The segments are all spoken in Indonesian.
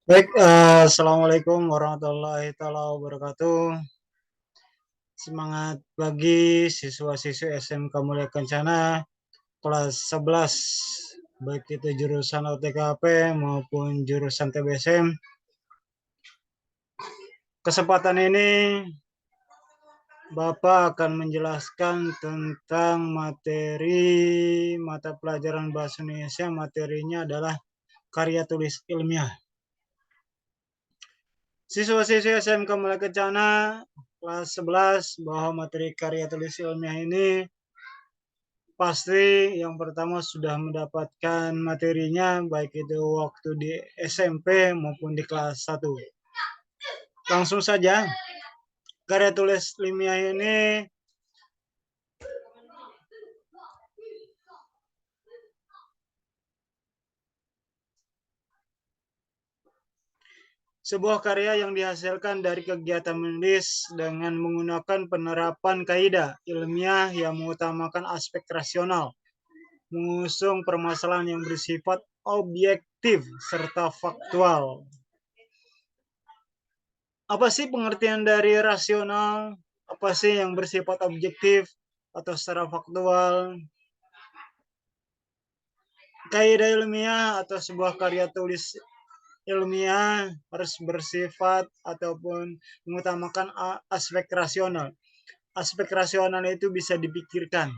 Baik, assalamualaikum warahmatullahi taala wabarakatuh. Semangat pagi siswa-siswi SMK Mulia Kencana kelas 11, baik itu jurusan OTKP maupun jurusan TBSM. Kesempatan ini Bapak akan menjelaskan tentang materi mata pelajaran Bahasa Indonesia. Materinya adalah karya tulis ilmiah. Siswa-siswi SMK Mulia Kencana kelas 11 bahwa materi karya tulis ilmiah ini pasti yang pertama sudah mendapatkan materinya baik itu waktu di SMP maupun di kelas 1. Langsung saja, karya tulis ilmiah ini sebuah karya yang dihasilkan dari kegiatan menulis dengan menggunakan penerapan kaidah ilmiah yang mengutamakan aspek rasional, mengusung permasalahan yang bersifat objektif serta faktual. Apa sih pengertian dari rasional? Apa sih yang bersifat objektif atau secara faktual? Kaidah ilmiah atau sebuah karya tulis ilmiah harus bersifat ataupun mengutamakan aspek rasional. Aspek rasional itu bisa dipikirkan,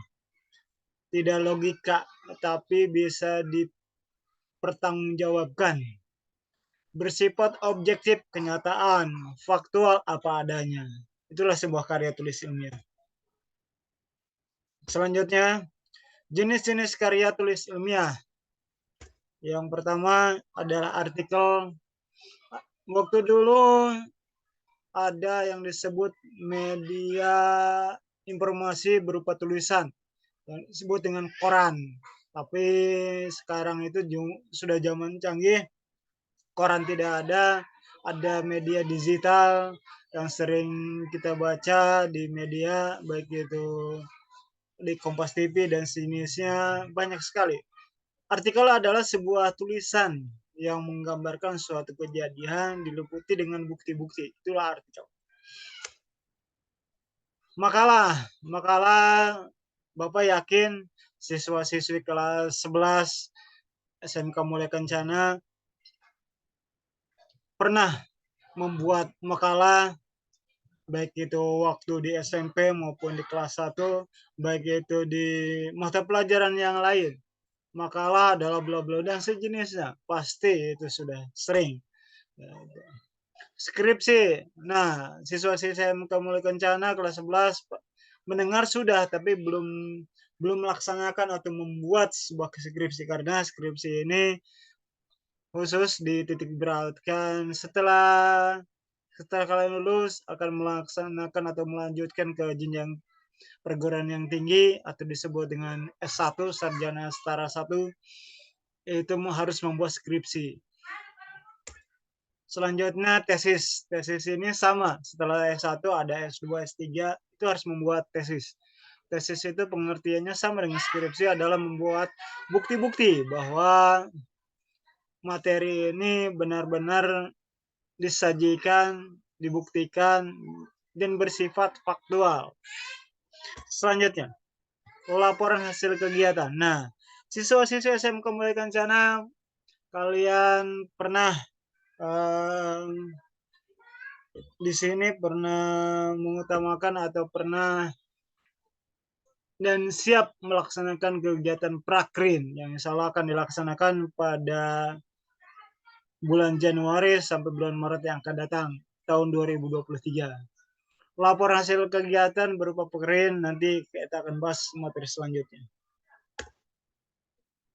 tidak logika, tapi bisa dipertanggungjawabkan. Bersifat objektif, kenyataan, faktual apa adanya. Itulah sebuah karya tulis ilmiah. Selanjutnya, jenis-jenis karya tulis ilmiah. Yang pertama adalah artikel. Waktu dulu ada yang disebut media informasi berupa tulisan, yang disebut dengan koran. Tapi sekarang itu sudah zaman canggih, koran tidak ada media digital yang sering kita baca di media, baik itu di Kompas TV dan sejenisnya, banyak sekali. Artikel adalah sebuah tulisan yang menggambarkan suatu kejadian diliputi dengan bukti-bukti. Itulah artikel. Makalah Bapak yakin siswa-siswi kelas 11 SMK Mulia Kencana pernah membuat makalah, baik itu waktu di SMP maupun di kelas 1, baik itu di mata pelajaran yang lain. Makalah adalah bla bla dan sejenisnya, pasti itu sudah sering. Skripsi. Nah, siswa-siswa SMK Mulia Kencana kelas 11 mendengar sudah, tapi belum melaksanakan atau membuat sebuah skripsi, karena skripsi ini khusus dititik beratkan setelah kalian lulus akan melaksanakan atau melanjutkan ke jenjang perguruan yang tinggi atau disebut dengan S1, sarjana setara 1, itu harus membuat skripsi. Selanjutnya tesis. Tesis ini sama, setelah S1 ada S2, S3, itu harus membuat tesis. Tesis itu pengertiannya sama dengan skripsi, adalah membuat bukti-bukti bahwa materi ini benar-benar disajikan, dibuktikan, dan bersifat faktual. Selanjutnya, laporan hasil kegiatan. Nah, siswa-siswa SMK Mulia Kencana, kalian pernah di sini pernah mengutamakan atau pernah dan siap melaksanakan kegiatan prakrin yang insya Allah akan dilaksanakan pada bulan Januari sampai bulan Maret yang akan datang tahun 2023. Lapor hasil kegiatan berupa prakrin, nanti kita akan bahas materi selanjutnya.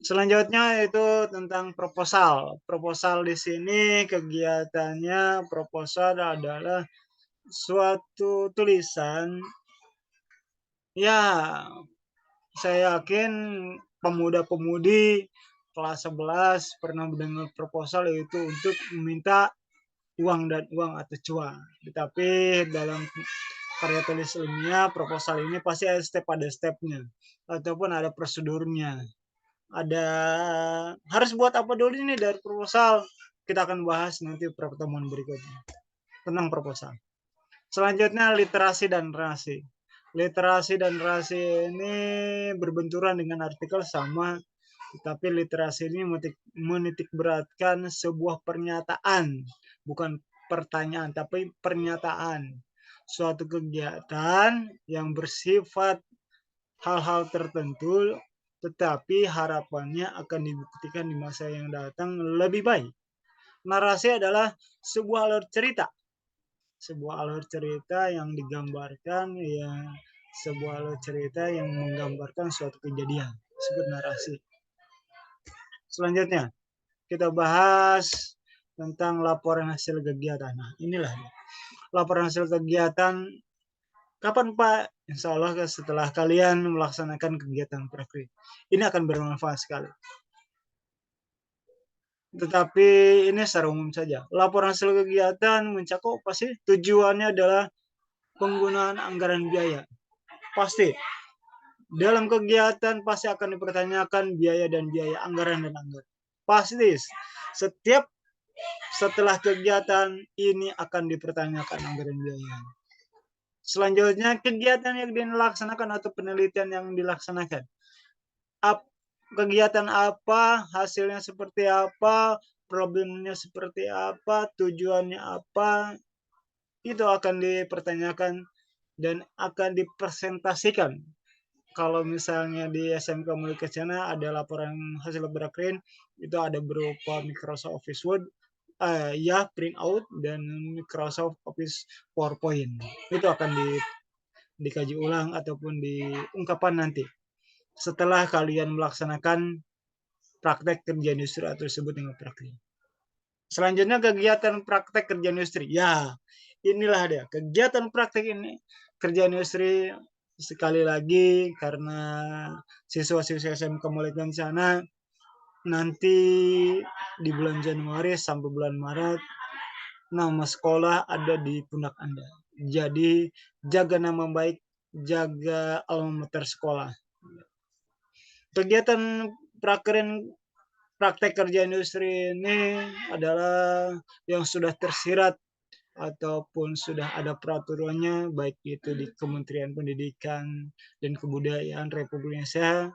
Selanjutnya itu tentang proposal. Proposal di sini kegiatannya, proposal adalah suatu tulisan. Ya, saya yakin pemuda-pemudi kelas 11 pernah mendengar proposal, yaitu untuk meminta uang atau cuan. Tetapi dalam karya tulis ilmiah, proposal ini pasti ada stepnya ataupun ada prosedurnya. ada harus buat apa dulu ini dari proposal. Kita akan bahas nanti pertemuan berikutnya tentang proposal. Selanjutnya literasi dan narasi. Literasi dan narasi ini berbenturan dengan artikel sama, tetapi literasi ini menitik beratkan sebuah pernyataan, bukan pertanyaan, tapi pernyataan. Suatu kegiatan yang bersifat hal-hal tertentu, tetapi harapannya akan dibuktikan di masa yang datang lebih baik. Narasi adalah sebuah alur cerita, yang digambarkan, ya, sebuah alur cerita yang menggambarkan suatu kejadian, disebut narasi. Selanjutnya kita bahas tentang laporan hasil kegiatan. Nah, inilah laporan hasil kegiatan. Kapan Pak? Insya Allah setelah kalian melaksanakan kegiatan praktik. Ini akan bermanfaat sekali. Tetapi ini secara umum saja. Laporan hasil kegiatan mencakup pasti tujuannya adalah penggunaan anggaran biaya. Pasti. Dalam kegiatan pasti akan dipertanyakan biaya dan biaya, anggaran dan anggaran. Pasti. Setiap setelah kegiatan ini akan dipertanyakan anggaran biaya. Selanjutnya kegiatan yang dilaksanakan atau penelitian yang dilaksanakan. Kegiatan apa, hasilnya seperti apa, problemnya seperti apa, tujuannya apa, itu akan dipertanyakan dan akan dipresentasikan. Kalau misalnya di SMK Mulia Kencana ada laporan hasil prakrin, itu ada berupa Microsoft Office Word, ya print out, dan Microsoft Office PowerPoint. Itu akan dikaji ulang ataupun diungkapkan nanti setelah kalian melaksanakan praktek kerja industri atau disebut dengan praktik. Selanjutnya kegiatan praktek kerja industri. Ya, inilah dia kegiatan praktek ini kerja industri. Sekali lagi karena siswa-siswa SMK Mulia Kencana nanti di bulan Januari sampai bulan Maret nama sekolah ada di pundak Anda. Jadi jaga nama baik, jaga alma mater sekolah. Kegiatan praktek kerja industri ini adalah yang sudah tersirat ataupun sudah ada peraturannya, baik itu di Kementerian Pendidikan dan Kebudayaan Republik Indonesia,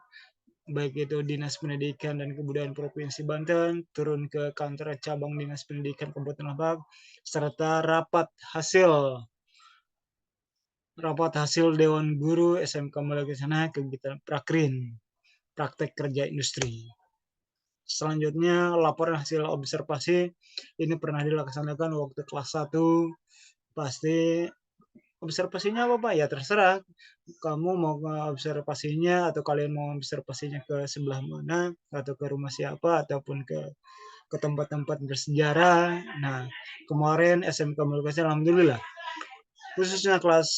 baik itu Dinas Pendidikan dan Kebudayaan Provinsi Banten, turun ke kantor cabang Dinas Pendidikan Kabupaten Lebak, serta rapat hasil Dewan Guru SMK Mulia Kencana kegiatan prakrin, praktek kerja industri. Selanjutnya laporan hasil observasi ini pernah dilaksanakan waktu kelas 1. Pasti observasinya apa Pak? Ya terserah. Kamu mau observasinya atau kalian mau observasinya ke sebelah mana, atau ke rumah siapa, ataupun ke tempat-tempat bersejarah. Nah, kemarin SMK Mulia alhamdulillah khususnya kelas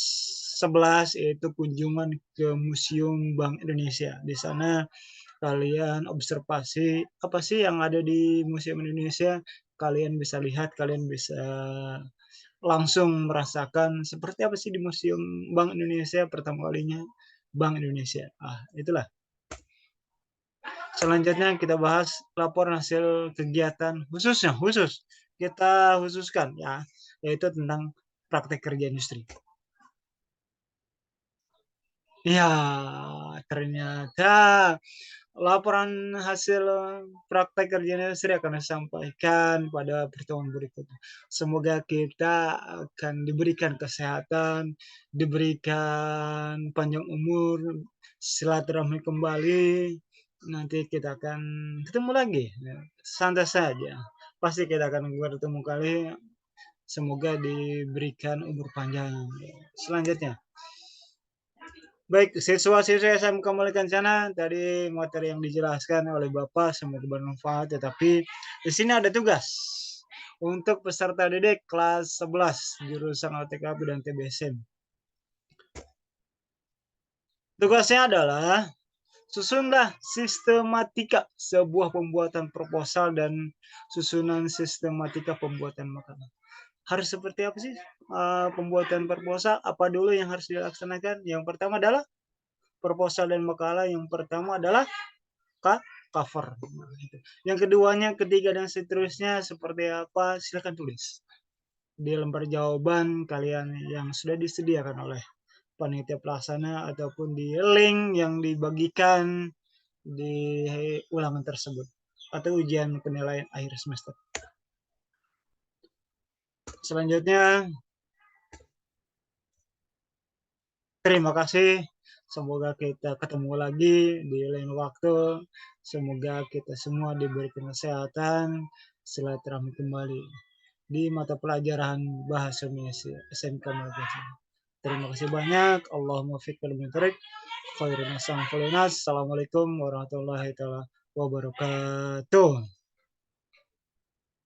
11 yaitu kunjungan ke Museum Bank Indonesia. Di sana kalian observasi apa sih yang ada di Museum Indonesia, kalian bisa lihat, kalian bisa langsung merasakan seperti apa sih di Museum Bank Indonesia pertama kalinya Bank Indonesia. Itulah. Selanjutnya kita bahas laporan hasil kegiatan khusus kita khususkan ya, yaitu tentang praktek kerja industri. Ya, ternyata laporan hasil praktek kerja industri akan disampaikan pada pertemuan berikutnya. Semoga kita akan diberikan kesehatan, diberikan panjang umur, silaturahmi kembali. Nanti kita akan ketemu lagi. Santai saja. Pasti kita akan bertemu kali. Semoga diberikan umur panjang. Selanjutnya. Baik, siswa-siswa SMK Mulia Kencana, tadi materi yang dijelaskan oleh Bapak semoga bermanfaat, tetapi di sini ada tugas untuk peserta didik kelas 11 jurusan OTKP dan TBSM. Tugasnya adalah susunlah sistematika sebuah pembuatan proposal dan susunan sistematika pembuatan makalah. Harus seperti apa sih pembuatan proposal? Apa dulu yang harus dilaksanakan? Yang pertama adalah proposal dan makalah. Yang pertama adalah cover. Gitu. Yang keduanya, ketiga, dan seterusnya seperti apa, silakan tulis di lembar jawaban kalian yang sudah disediakan oleh panitia pelaksana ataupun di link yang dibagikan di ulangan tersebut atau ujian penilaian akhir semester. Selanjutnya, terima kasih. Semoga kita ketemu lagi di lain waktu. Semoga kita semua diberi kesehatan, silaturahmi kembali di mata pelajaran Bahasa Indonesia SMK Malaysia. Terima kasih banyak. Allahumma fiq wal mubarak. Assalamualaikum warahmatullahi wabarakatuh.